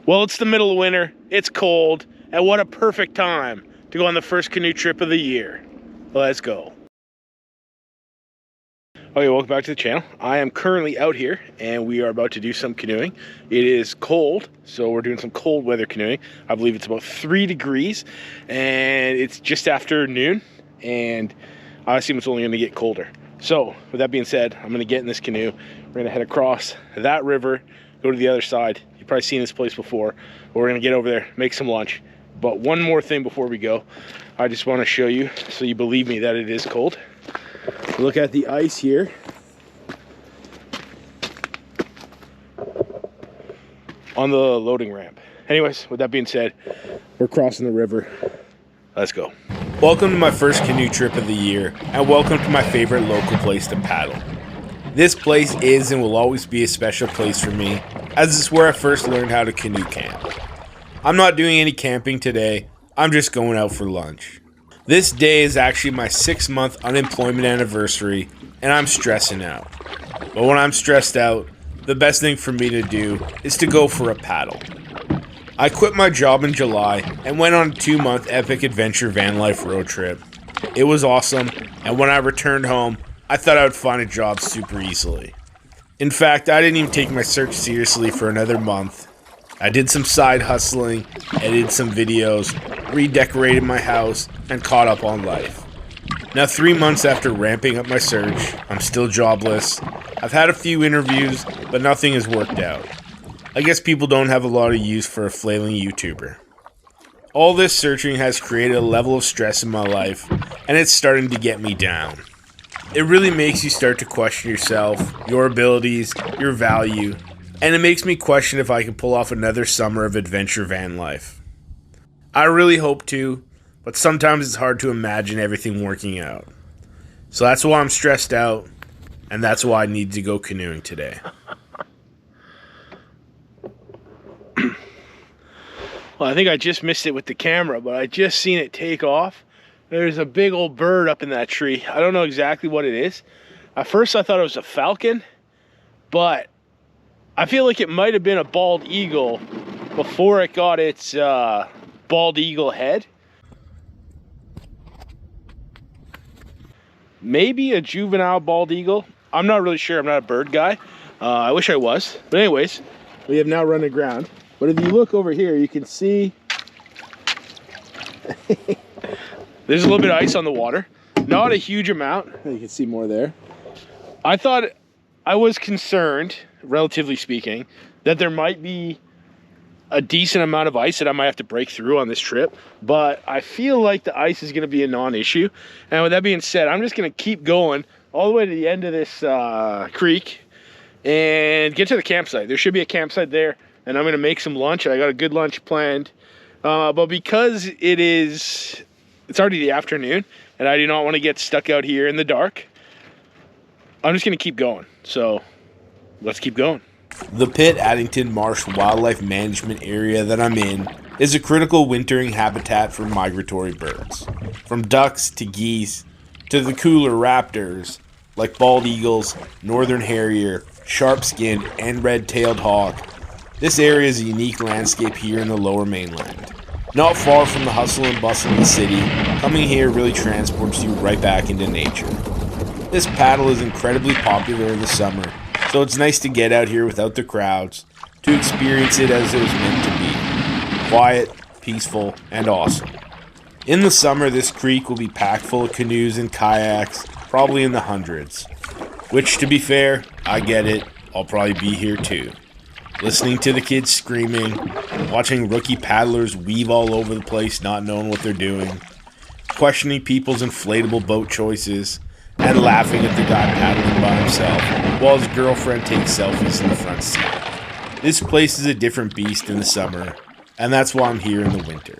Well, it's the middle of winter, it's cold, and what a perfect time to go on the first canoe trip of the year. Let's go. Okay, welcome back to the channel. I am currently out here and we are about to do some canoeing. It is cold, so we're doing some cold weather canoeing. I believe it's about 3 degrees and it's just after noon, and I assume it's only going to get colder. So with that being said, I'm going to get in this canoe. We're going to head across that river, go to the other side. You've probably seen this place before, but we're going to get over there, make some lunch. But one more thing before we go, I just want to show you so you believe me that it is cold. Look at the ice here. On the loading ramp. Anyways, with that being said, we're crossing the river. Let's go. Welcome to my first canoe trip of the year, and welcome to my favorite local place to paddle. This place is and will always be a special place for me, as it's where I first learned how to canoe camp. I'm not doing any camping today, I'm just going out for lunch. This day is actually my 6-month unemployment anniversary, and I'm stressing out. But when I'm stressed out, the best thing for me to do is to go for a paddle. I quit my job in July and went on a 2-month epic adventure van life road trip. It was awesome, and when I returned home, I thought I would find a job super easily. In fact, I didn't even take my search seriously for another month. I did some side hustling, edited some videos, redecorated my house, and caught up on life. Now 3 months after ramping up my search, I'm still jobless. I've had a few interviews, but nothing has worked out. I guess people don't have a lot of use for a flailing YouTuber. All this searching has created a level of stress in my life, and it's starting to get me down. It really makes you start to question yourself, your abilities, your value, and it makes me question if I can pull off another summer of adventure van life. I really hope to, but sometimes it's hard to imagine everything working out. So that's why I'm stressed out, and that's why I need to go canoeing today. Well, I think I just missed it with the camera, but I just seen it take off. There's a big old bird up in that tree. I don't know exactly what it is. At first I thought it was a falcon, but I feel like it might have been a bald eagle before it got its bald eagle head. Maybe a juvenile bald eagle. I'm not really sure. I'm not a bird guy. I wish I was. But anyways, we have now run aground. But if you look over here, you can see there's a little bit of ice on the water. Not a huge amount. You can see more there. I was concerned, relatively speaking, that there might be a decent amount of ice that I might have to break through on this trip, but I feel like the ice is going to be a non-issue. And with that being said, I'm just going to keep going all the way to the end of this creek and get to the campsite. There should be a campsite there, and I'm going to make some lunch. I got a good lunch planned, but because it's already the afternoon and I do not want to get stuck out here in the dark, I'm just going to keep going. So let's keep going. The Pitt-Addington Marsh Wildlife Management Area that I'm in is a critical wintering habitat for migratory birds. From ducks to geese to the cooler raptors like bald eagles, northern harrier, sharp-skinned, and red-tailed hawk. This area is a unique landscape here in the lower mainland. Not far from the hustle and bustle of the city, coming here really transports you right back into nature. This paddle is incredibly popular in the summer, so it's nice to get out here without the crowds, to experience it as it was meant to be. Quiet, peaceful, and awesome. In the summer, this creek will be packed full of canoes and kayaks, probably in the hundreds. Which, to be fair, I get it, I'll probably be here too. Listening to the kids screaming, watching rookie paddlers weave all over the place not knowing what they're doing, questioning people's inflatable boat choices, and laughing at the guy paddling by himself while his girlfriend takes selfies in the front seat. This place is a different beast in the summer, and that's why I'm here in the winter.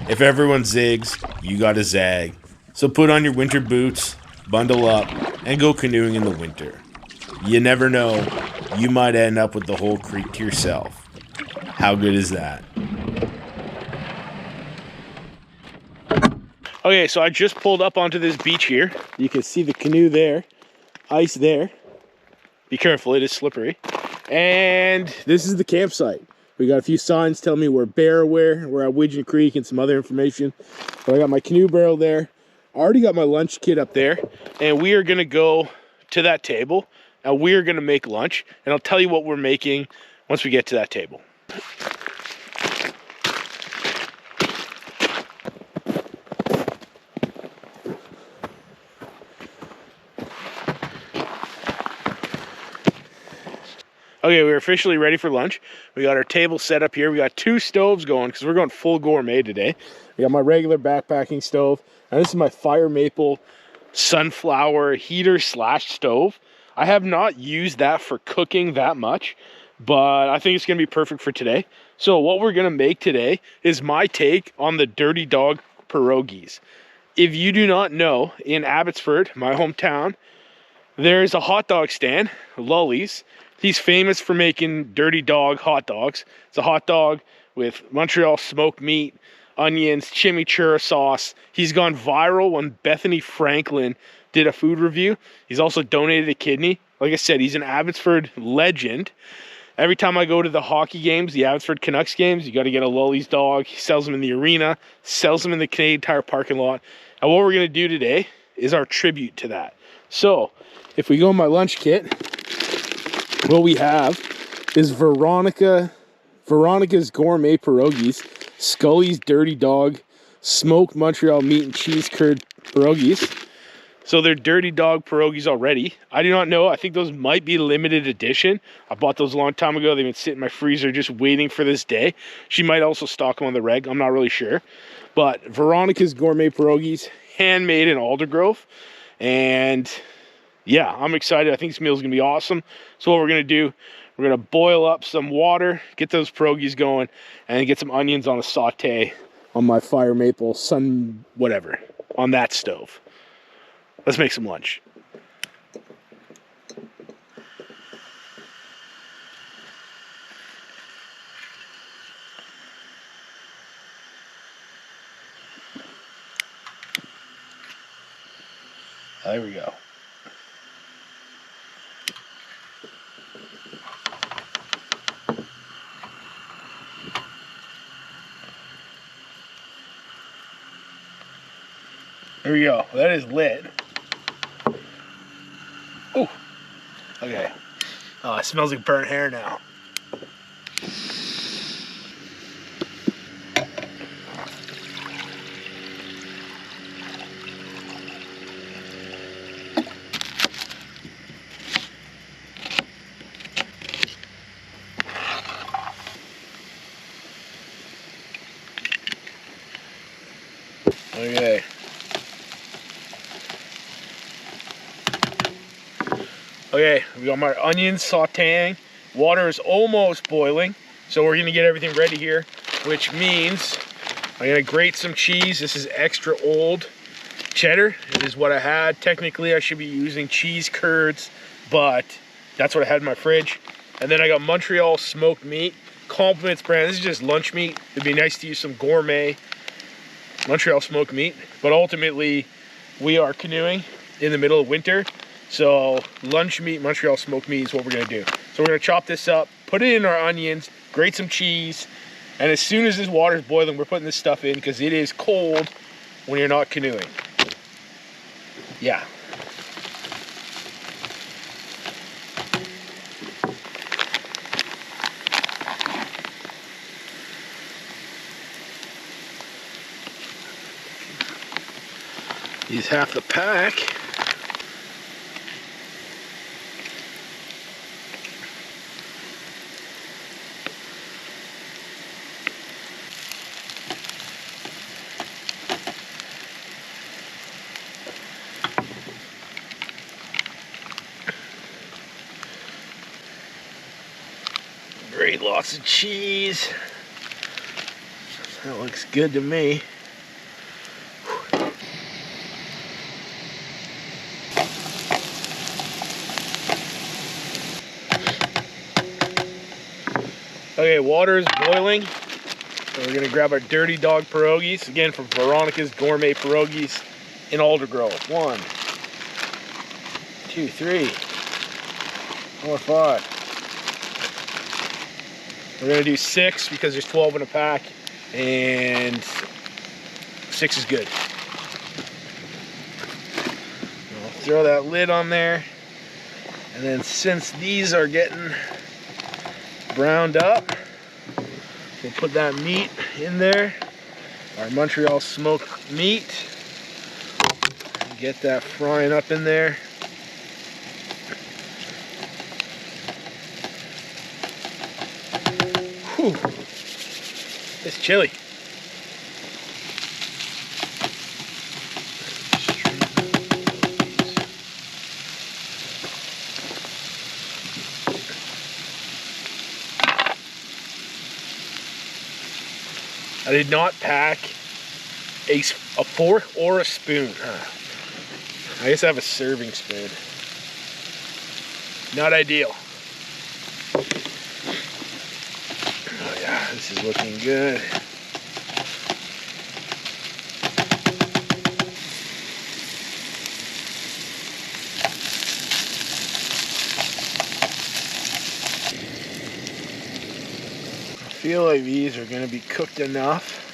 If everyone zigs, you gotta zag. So put on your winter boots, bundle up, and go canoeing in the winter. You never know, you might end up with the whole creek to yourself. How good is that? Okay, so I just pulled up onto this beach here. You can see the canoe there, ice there. Be careful, it is slippery. And this is the campsite. We got a few signs telling me we're bear aware. We're at Widgeon Creek and some other information. But I got my canoe barrel there. I already got my lunch kit up there. And we are going to go to that table. And we are going to make lunch. And I'll tell you what we're making once we get to that table. Okay, we're officially ready for lunch. We got our table set up here. We got 2 stoves going because we're going full gourmet today. We got my regular backpacking stove, and this is my fire maple sunflower heater / stove. I have not used that for cooking that much, but I think it's gonna be perfect for today. So what we're gonna make today is my take on the Dirty Dog Perogies. If you do not know, in Abbotsford, my hometown, there's a hot dog stand, Lully's. He's famous for making Dirty Dog hot dogs. It's a hot dog with Montreal smoked meat, onions, chimichurri sauce. He's gone viral when Bethany Franklin did a food review. He's also donated a kidney. Like I said, he's an Abbotsford legend. Every time I go to the hockey games, the Abbotsford Canucks games, you got to get a Lully's dog. He sells them in the arena, sells them in the Canadian Tire parking lot. And what we're going to do today is our tribute to that. So, if we go in my lunch kit, what we have is Veronica's Gourmet Perogies, Scully's Dirty Dog, smoked Montreal meat and cheese curd pierogies. So they're Dirty Dog pierogies already. I do not know. I think those might be limited edition. I bought those a long time ago. They've been sitting in my freezer just waiting for this day. She might also stock them on the reg. I'm not really sure. But Veronica's Gourmet Pierogies, handmade in Aldergrove. And yeah, I'm excited. I think this meal is going to be awesome. So what we're going to do, we're going to boil up some water, get those pierogies going, and get some onions on a saute on my fire maple sun whatever on that stove. Let's make some lunch. There we go. There we go. That is lit. Oh, okay. Oh, it smells like burnt hair now. Okay. Okay, we got my onions sauteing. Water is almost boiling, so we're gonna get everything ready here, which means I'm gonna grate some cheese. This is extra old cheddar. It is what I had. Technically, I should be using cheese curds, but that's what I had in my fridge. And then I got Montreal smoked meat, Compliments brand. This is just lunch meat. It'd be nice to use some gourmet Montreal smoked meat, but ultimately we are canoeing in the middle of winter, so lunch meat, Montreal smoked meat is what we're gonna do. So we're gonna chop this up, put it in our onions, grate some cheese, and as soon as this water is boiling, we're putting this stuff in because it is cold when you're not canoeing. Yeah. Use half the pack. Great, lots of cheese. That looks good to me. Okay, water is boiling. So we're gonna grab our Dirty Dog pierogies, again from Veronica's Gourmet Perogies in Aldergrove. 1, 2, 3, 4, 5. We're gonna do 6 because there's 12 in a pack, and 6 is good. I'll throw that lid on there, and then since these are getting browned up, we'll put that meat in there, our Montreal smoked meat, and get that frying up in there. Whew. It's chilly. I did not pack a fork or a spoon. I guess I have a serving spoon. Not ideal. Oh yeah, this is looking good. I feel like these are going to be cooked enough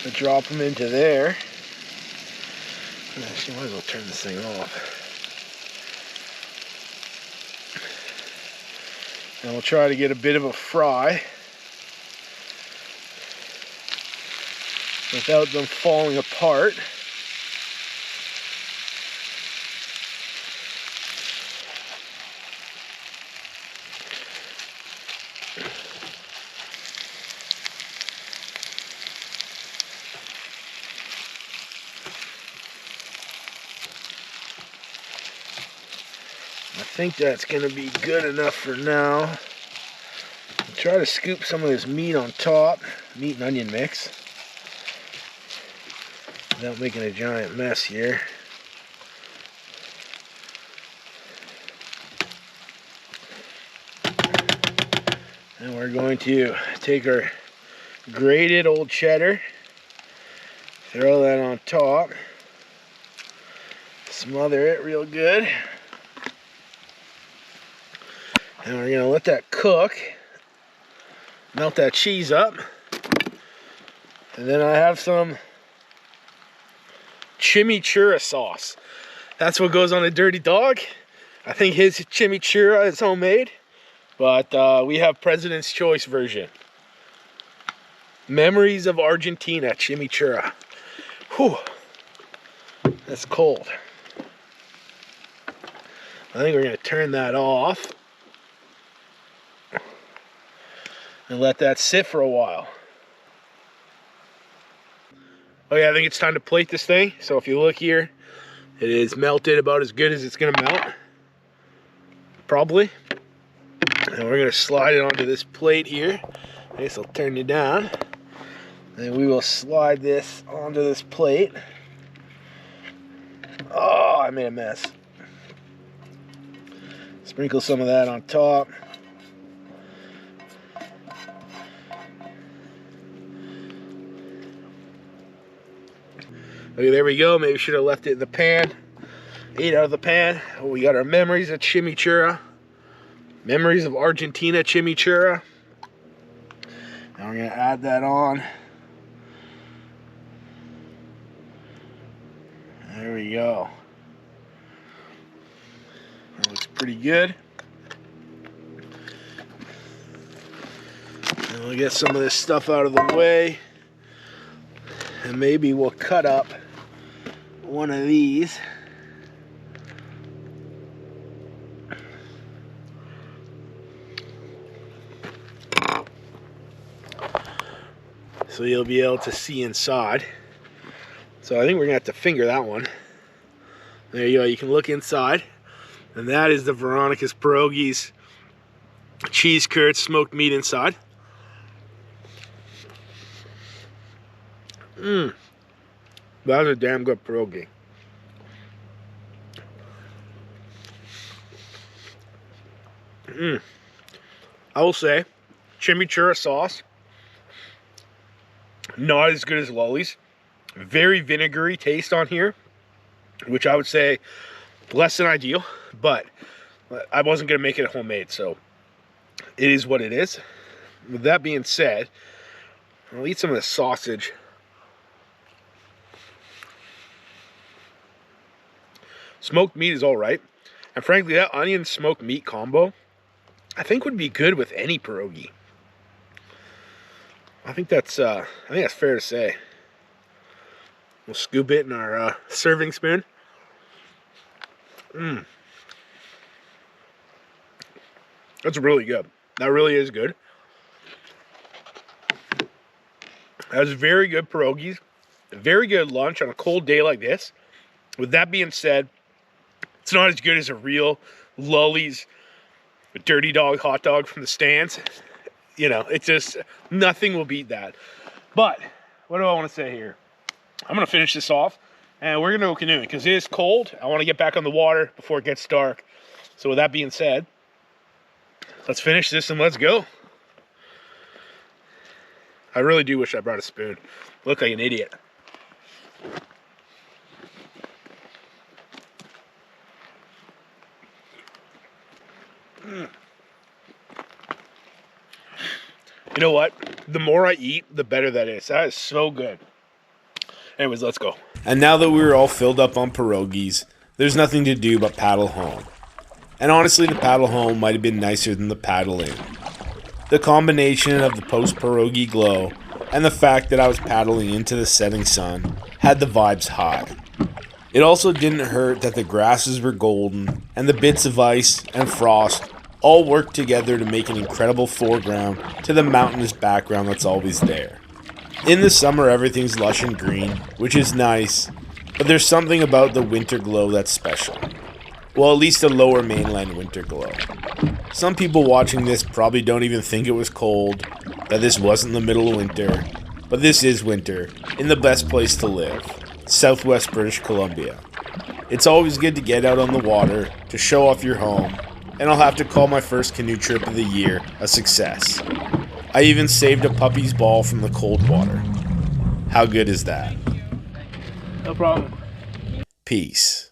to drop them into there. Actually, might as well turn this thing off. And we'll try to get a bit of a fry without them falling apart. I think that's going to be good enough for now. I'll try to scoop some of this meat on top, meat and onion mix, without making a giant mess here. And we're going to take our grated old cheddar, throw that on top, smother it real good. And we're going to let that cook, melt that cheese up. And then I have some chimichurri sauce. That's what goes on a dirty dog. I think his chimichurri is homemade, but we have President's Choice version. Memories of Argentina chimichurri. Whew, that's cold. I think we're going to turn that off and let that sit for a while. Okay, I think it's time to plate this thing. So if you look here, it is melted about as good as it's gonna melt. Probably. And we're gonna slide it onto this plate here. I guess I'll turn you down. And we will slide this onto this plate. Oh, I made a mess. Sprinkle some of that on top. Okay, there we go. Maybe should have left it in the pan. Ate out of the pan. Oh, we got our memories of chimichurri. Memories of Argentina chimichurri. Now we're going to add that on. There we go. That looks pretty good. And we'll get some of this stuff out of the way. And maybe we'll cut up one of these. So you'll be able to see inside. So I think we're gonna have to finger that one. There you go, you can look inside. And that is the Veronica's Perogies cheese curd smoked meat inside. Mmm. That was a damn good pierogi. I will say, chimichurri sauce, not as good as Lolly's. Very vinegary taste on here, which I would say less than ideal, but I wasn't going to make it homemade, so it is what it is. With that being said, I'll eat some of the sausage. Smoked meat is all right. And frankly, that onion smoked meat combo, I think would be good with any pierogi. I think that's fair to say. We'll scoop it in our serving spoon. That's really good. That really is good. That was very good pierogies. A very good lunch on a cold day like this. With that being said, it's not as good as a real Lully's Dirty Dog hot dog from the stands. You know, it's just, nothing will beat that. But, what do I want to say here? I'm going to finish this off, and we're going to go canoeing, because it is cold. I want to get back on the water before it gets dark. So with that being said, let's finish this and let's go. I really do wish I brought a spoon. Look like an idiot. You know what? The more I eat, the better that is. That is so good. Anyways, let's go. And now that we were all filled up on pierogies, there's nothing to do but paddle home. And honestly, the paddle home might have been nicer than the paddle in. The combination of the post-pierogi glow and the fact that I was paddling into the setting sun had the vibes high. It also didn't hurt that the grasses were golden and the bits of ice and frost all worked together to make an incredible foreground to the mountainous background that's always there. In the summer, everything's lush and green, which is nice, but there's something about the winter glow that's special. Well, at least the lower mainland winter glow. Some people watching this probably don't even think it was cold, that this wasn't the middle of winter, but this is winter, in the best place to live, Southwest British Columbia. It's always good to get out on the water, to show off your home, and I'll have to call my first canoe trip of the year a success. I even saved a puppy's ball from the cold water. How good is that? No problem. Peace.